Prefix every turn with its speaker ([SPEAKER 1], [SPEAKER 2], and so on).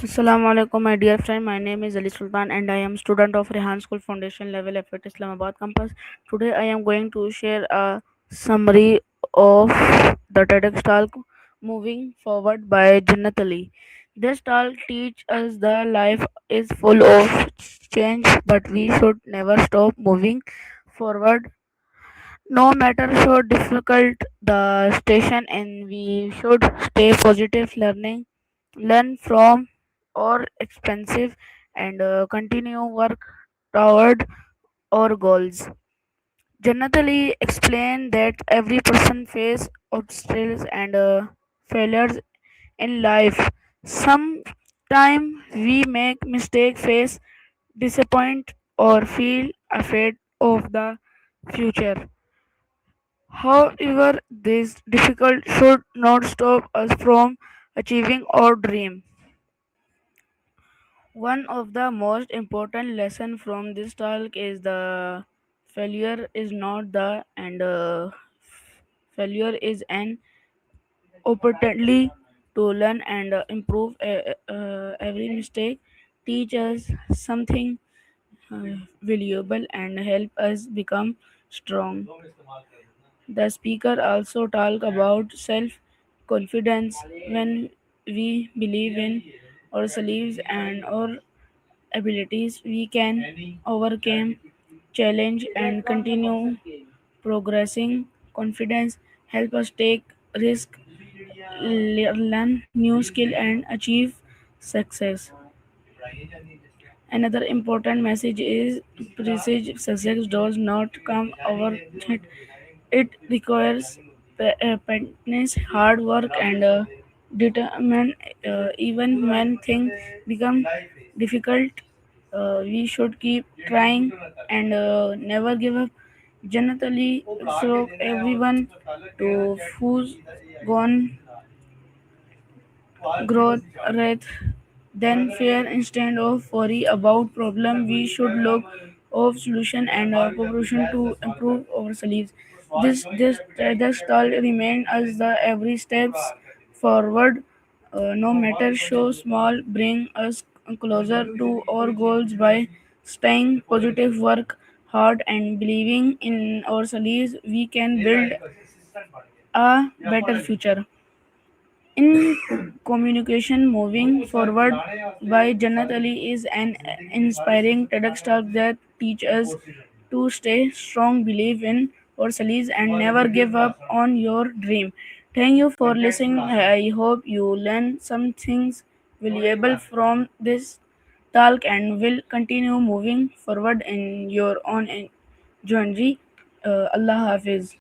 [SPEAKER 1] Assalamu alaikum, my dear friend. My name is Ali Sultan, and I am student of Rehan School Foundation Level F at Islamabad campus. Today, I am going to share a summary of the TEDx talk "Moving Forward" by Jannat Ali. This talk teaches us that life is full of change, but we should never stop moving forward, no matter how difficult the station, and we should stay positive, learn from or expensive, and continue work toward our goals. Generally explain that every person face obstacles and failures in life. Sometimes we make mistake, face disappoint, or feel afraid of the future. However, this difficult should not stop us from achieving our dream. One of the most important lesson from this talk is the failure is not the and failure is an opportunity to learn and improve. Every mistake teach us something valuable and help us become strong. The speaker also talk about self confidence. When we believe in ourselves and our abilities, we can overcome challenge and continue progressing. Confidence help us take risk, learn new skill, and achieve success. Another important message is prestige success does not come overnight. It requires patience, hard work, and determination. Even when things become difficult, we should keep trying and never give up. Generally, so everyone to who's gone growth rate then fear. Instead of worry about problem, we should look of solution and cooperation to improve ourselves. This all remain as the every steps forward, no matter so small, bring us closer to our goals. By staying positive, work hard, and believing in ourselves, we can build a better future. In communication, moving forward by Jannat Ali is an inspiring TEDx talk that teaches us to stay strong, believe in ourselves, and never give up on your dream. Thank you for listening. I hope you learn some things valuable from this talk and will continue moving forward in your own journey. Allah Hafiz.